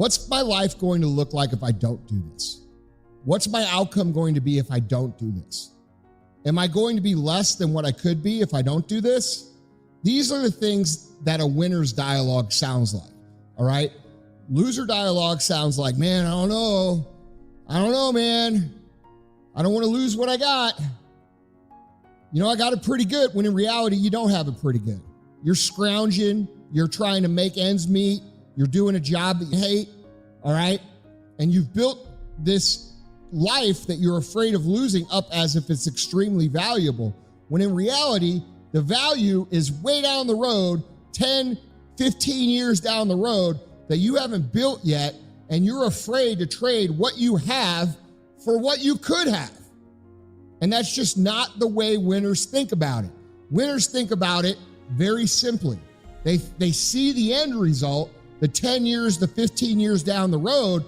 What's my life going to look like if I don't do this? What's my outcome going to be if I don't do this? Am I going to be less than what I could be if I don't do this? These are the things that a winner's dialogue sounds like, all right? Loser dialogue sounds like, man, I don't know, man. I don't want to lose what I got. You know, I got it pretty good, when in reality, you don't have it pretty good. You're scrounging, you're trying to make ends meet, you're doing a job that you hate, all right? And you've built this life that you're afraid of losing up as if it's extremely valuable, when in reality, the value is way down the road, 10, 15 years down the road that you haven't built yet, and you're afraid to trade what you have for what you could have. And that's just not the way winners think about it. Winners think about it very simply. They see the end result, the 10 years, the 15 years down the road,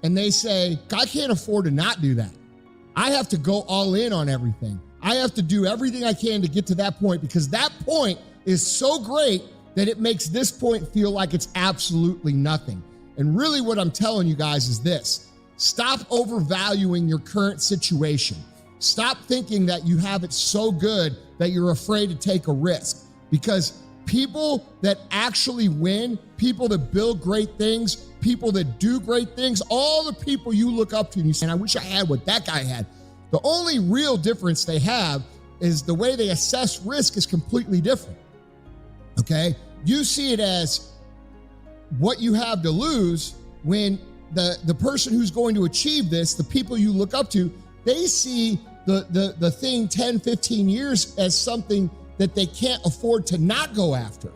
and they say, I can't afford to not do that. I have to go all in on everything. I have to do everything I can to get to that point, because that point is so great that it makes this point feel like it's absolutely nothing. And really what I'm telling you guys is this: stop overvaluing your current situation. Stop thinking that you have it so good that you're afraid to take a risk, because people that actually win, people that build great things, people that do great things, all the people you look up to and you say, I wish I had what that guy had. The only real difference they have is the way they assess risk is completely different. Okay? You see it as what you have to lose, when the person who's going to achieve this, the people you look up to, they see the thing 10, 15 years as something that they can't afford to not go after.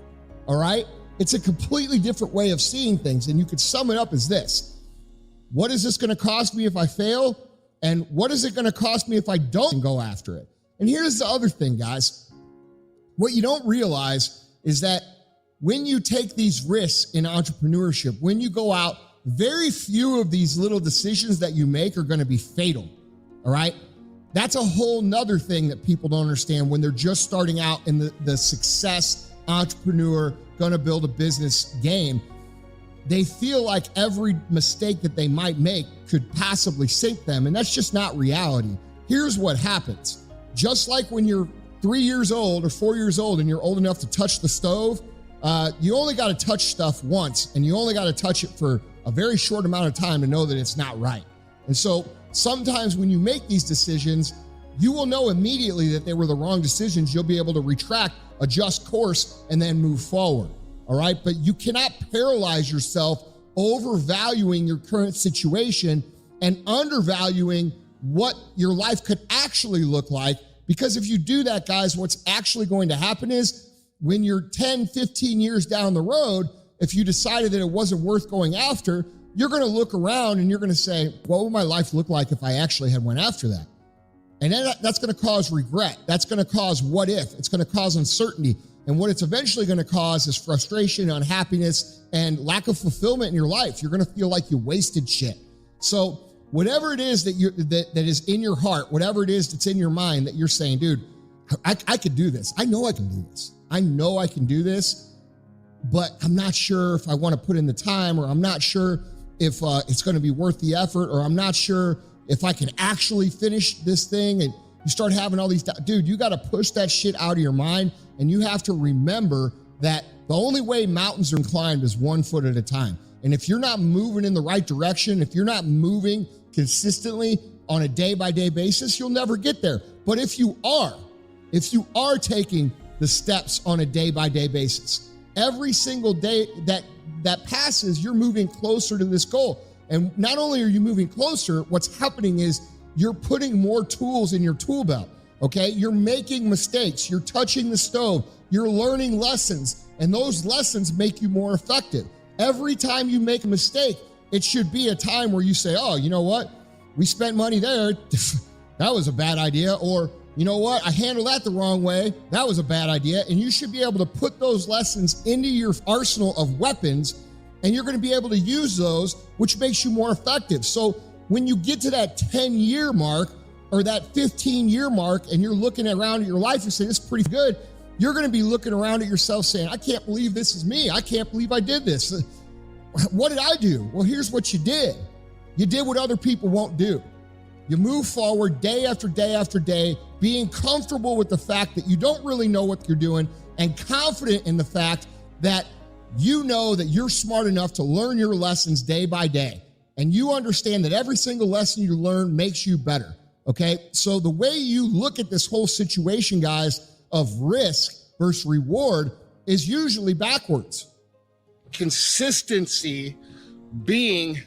All right? It's a completely different way of seeing things. And you could sum it up as this: what is this going to cost me if I fail? And what is it going to cost me if I don't go after it? And here's the other thing, guys. What you don't realize is that when you take these risks in entrepreneurship, when you go out, very few of these little decisions that you make are going to be fatal. All right? That's a whole nother thing that people don't understand when they're just starting out in the success entrepreneur, going to build a business game. They feel like every mistake that they might make could possibly sink them, and that's just not reality. Here's what happens. Just like when you're 3 years old or 4 years old and you're old enough to touch the stove, you only got to touch stuff once, and you only got to touch it for a very short amount of time to know that it's not right. And so sometimes when you make these decisions, you will know immediately that they were the wrong decisions. You'll be able to retract, adjust course, and then move forward. All right? But you cannot paralyze yourself overvaluing your current situation and undervaluing what your life could actually look like. Because if you do that, guys, what's actually going to happen is when you're 10, 15 years down the road, if you decided that it wasn't worth going after, you're going to look around and you're going to say, what would my life look like if I actually had went after that? And then that's going to cause regret. That's going to cause what if. It's going to cause uncertainty. And what it's eventually going to cause is frustration, unhappiness, and lack of fulfillment in your life. You're going to feel like you wasted shit. So whatever it is that is in your heart, whatever it is that's in your mind that you're saying, dude, I could do this. I know I can do this. I know I can do this, but I'm not sure if I want to put in the time, or I'm not sure if it's going to be worth the effort, or I'm not sure if I can actually finish this thing. And you start having all these, dude, you got to push that shit out of your mind. And you have to remember that the only way mountains are climbed is 1 foot at a time. And if you're not moving in the right direction, if you're not moving consistently on a day-by-day basis, you'll never get there. But if you are taking the steps on a day-by-day basis, every single day that passes, you're moving closer to this goal. And not only are you moving closer, what's happening is you're putting more tools in your tool belt. Okay, you're making mistakes, you're touching the stove, you're learning lessons, and those lessons make you more effective. Every time you make a mistake, it should be a time where you say, oh, you know what? We spent money there. That was a bad idea. Or, you know what? I handled that the wrong way. That was a bad idea. And you should be able to put those lessons into your arsenal of weapons, and you're going to be able to use those, which makes you more effective. So when you get to that 10-year mark, or that 15-year mark, and you're looking around at your life and saying, this is pretty good, you're going to be looking around at yourself saying, I can't believe this is me. I can't believe I did this. what did I do? Well, here's what you did. You did what other people won't do. You move forward day after day after day, being comfortable with the fact that you don't really know what you're doing and confident in the fact that you know that you're smart enough to learn your lessons day by day. And you understand that every single lesson you learn makes you better. Okay. So the way you look at this whole situation, guys, of risk versus reward is usually backwards. Consistency being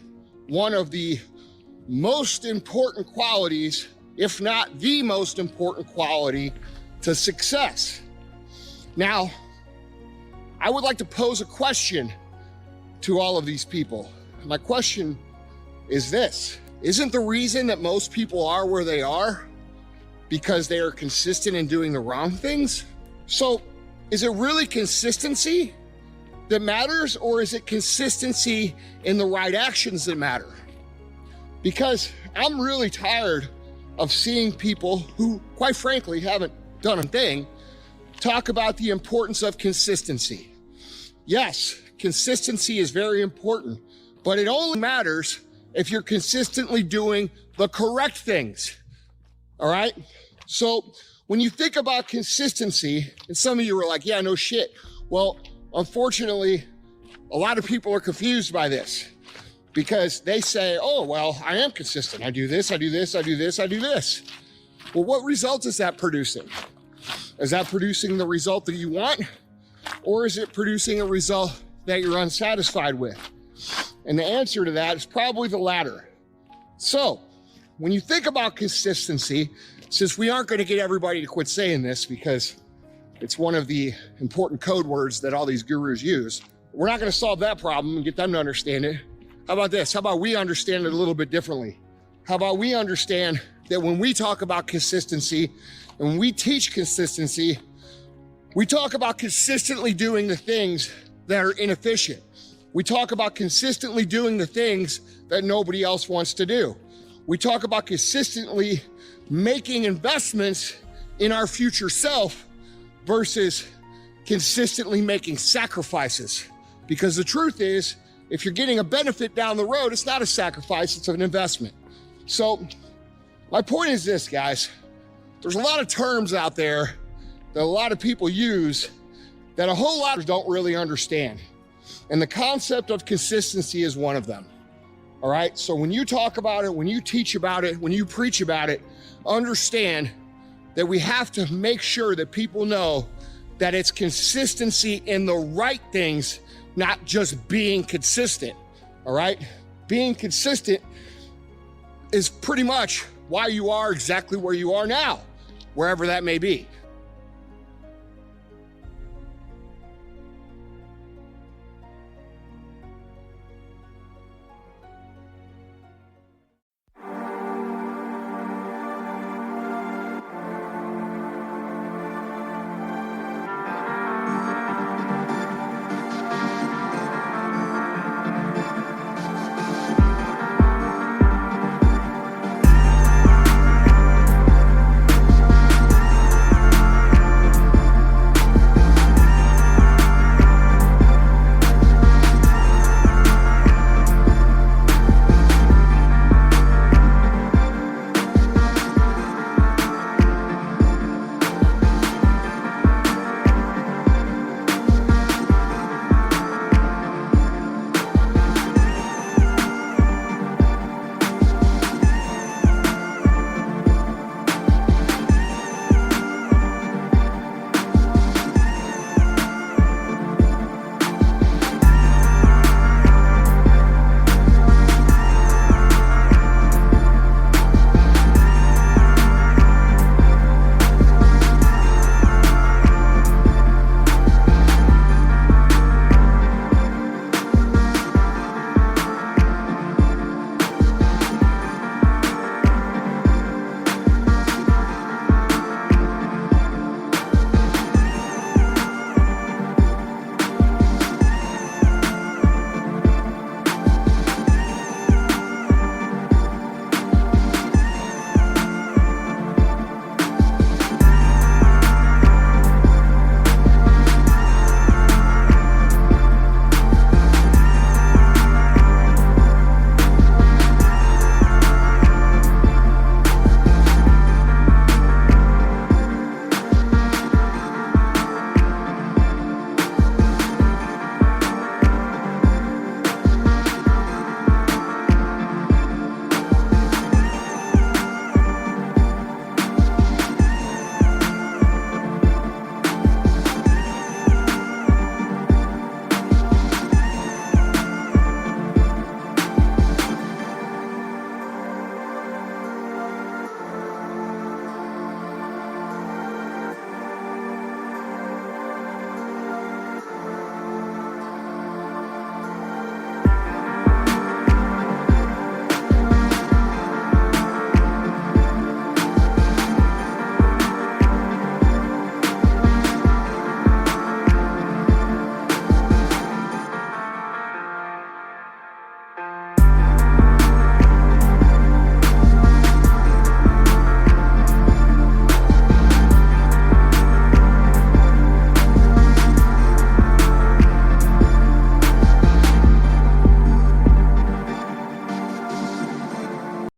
one of the most important qualities, if not the most important quality to success. Now, I would like to pose a question to all of these people. My question is this: isn't the reason that most people are where they are because they are consistent in doing the wrong things? So is it really consistency that matters, or is it consistency in the right actions that matter? Because I'm really tired of seeing people who, quite frankly, haven't done a thing, talk about the importance of consistency. Yes, consistency is very important, but it only matters if you're consistently doing the correct things, all right? So when you think about consistency, and some of you are like, yeah, no shit. Well, unfortunately, a lot of people are confused by this because they say, oh, well, I am consistent. I do this, I do this, I do this, I do this. Well, what result is that producing? Is that producing the result that you want? Or is it producing a result that you're unsatisfied with? And the answer to that is probably the latter. So when you think about consistency, since we aren't going to get everybody to quit saying this because it's one of the important code words that all these gurus use, we're not going to solve that problem and get them to understand it. How about this? How about we understand it a little bit differently? How about we understand that when we talk about consistency and when we teach consistency, we talk about consistently doing the things that are inefficient. We talk about consistently doing the things that nobody else wants to do. We talk about consistently making investments in our future self versus consistently making sacrifices. Because the truth is, if you're getting a benefit down the road, it's not a sacrifice, it's an investment. So my point is this, guys. There's a lot of terms out there that a lot of people use that a whole lot of don't really understand. And the concept of consistency is one of them. All right. So when you talk about it, when you teach about it, when you preach about it, understand that we have to make sure that people know that it's consistency in the right things, not just being consistent. All right. Being consistent is pretty much why you are exactly where you are now, wherever that may be.